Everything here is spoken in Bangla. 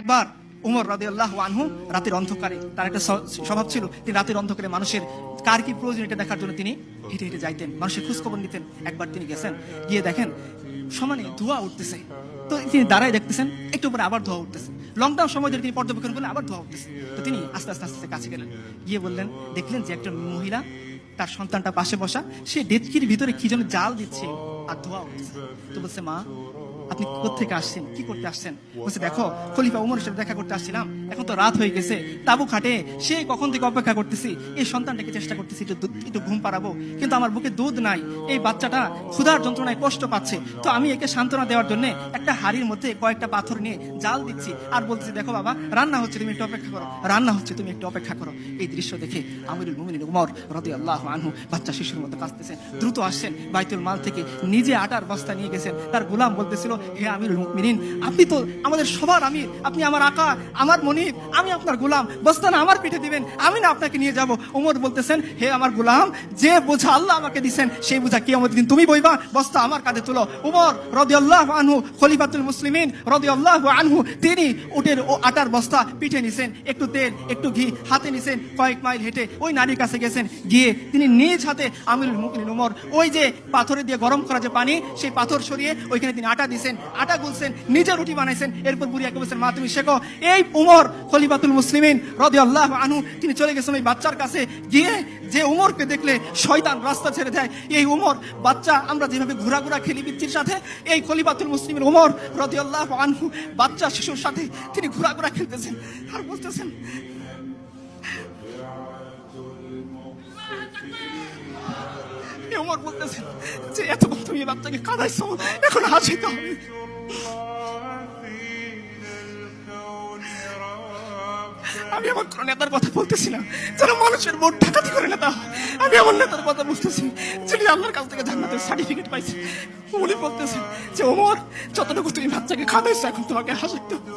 একবার উমর রাদিয়াল্লাহু আনহু রাতের অন্ধকারে, তার একটা স্বভাব ছিল, তিনি রাতের অন্ধকারে মানুষের কার কি প্রয়োজন এটা দেখার জন্য তিনি হেঁটে হেঁটে যাইতেন, মানুষের খোঁজখবর নিতেন। একবার তিনি গেছেন, গিয়ে দেখেন সমানে ধোঁয়া উঠতেছে, তো তিনি দাঁড়ায় দেখতেছেন, একটু পরে আবার ধোঁয়া উঠতেছে। লকডাউন সময় ধরে তিনি পর্যবেক্ষণ করলেন, আবার ধোঁয়া উঠতেছে। তো তিনি আস্তে আস্তে আস্তে কাছে গেলেন, গিয়ে বললেন, দেখলেন যে একজন মহিলা তার সন্তানটা পাশে বসা, সে ডেচকির ভিতরে কি যেন জাল দিচ্ছে আর ধোঁয়া উঠছে। তো বলছে, মা আপনি কোত্থেকে আসছেন, কি করতে আসছেন? বলছে, দেখো খলিফা উমরের সাথে দেখা করতে আসছিলাম, এখন তো রাত হয়ে গেছে, তাবু খাটে সে কখন থেকে অপেক্ষা করতেছি, এই সন্তানটাকে চেষ্টা করতেছি একটু ঘুম পাড়াবো, কিন্তু আমার বুকে দুধ নাই, এই বাচ্চাটা ক্ষুধার যন্ত্রণায় কষ্ট পাচ্ছে, তো আমি একে সান্ত্বনা দেওয়ার জন্য একটা হাড়ির মধ্যে কয়েকটা পাথর নিয়ে জাল দিচ্ছি আর বলতেছি, দেখো বাবা রান্না হচ্ছে, তুমি একটু অপেক্ষা করো, রান্না হচ্ছে, তুমি একটু অপেক্ষা করো। এই দৃশ্য দেখে আমিরুল মুমিনিন উমর রাদিয়াল্লাহু আনহু বাচ্চা শিশুর মতো কাঁদতেছেন, দ্রুত আসছেন, বাইতুল মাল থেকে নিজে আটার বস্তা নিয়ে গেছেন। তার গোলাম বলতেছিল, হে আমিরুল মুমিনিন, আপনি তো আমাদের সবার আমির, আপনি আমার আকা, আমার মনিব, আমি আপনার গোলাম, বস্তা না আমার পিঠে দিবেন, আমি না আপনাকে নিয়ে যাব। উমর বলতেছেন, হে আমার গোলাম, যে বোঝা আল্লাহ আমাকে দিবেন সেই বোঝা কিয়ামতের দিন তুমি বইবা, বস্তা আমার কাঁধে তুলো। উমর রাদিয়াল্লাহু আনহু খলিফাতুল মুসলিমিন রাদিয়াল্লাহু আনহু, তিনি উটের ও আটার বস্তা পিঠে নিছেন, একটু তেল একটু ঘি হাতে নিছেন, কয়েক মাইল হেঁটে ওই নারীর কাছে গেছেন, গিয়ে তিনি নিজ হাতে আমিরুল মুমিনিন উমর ওই যে পাথরে দিয়ে গরম করা যে পানি, সেই পাথর সরিয়ে ওইখানে তিনি আটা দিছেন, আটা গুলছেন, নিজে রুটি বানাইছেন। এরপর বুড়িয়াকে বলছেন, মা তুমি শেখো। এই উমর খলিফাতুল মুসলিমিন রাদিয়াল্লাহু আনহু তিনি চলে গেছেন ওই বাচ্চার কাছে, গিয়ে যে উমরকে দেখলে শয়তান রাস্তা ছেড়ে দেয়, এই উমর বাচ্চা, আমরা যেভাবে ঘোরাঘোরা খেলি পিচ্চির সাথে, এই খলিফাতুল মুসলিমিন উমর রাদিয়াল্লাহু আনহু বাচ্চা শিশুর সাথে তিনি ঘোরাঘোরা খেলতেছেন আর বলতেছেন, উমর বলতেছেন যে এতক্ষণ তুমি এই বাচ্চাকে কাঁদাইছো, এখন হাসিতে হবে। আমি আমার কোন নেতার কথা বলতেছি না যেন মানুষের ভোট ডাকাতি করে নেতা, আমি আমার নেতার কথা বলতেছি যিনি আল্লাহর কাছ থেকে জান্নাতের সার্টিফিকেট পাইছে। উনি বলতেছেন যে ওমর, যতটুকু তুমি বাচ্চাকে খাওয়াইছো এখন তোমাকে হাসাইতে হবে।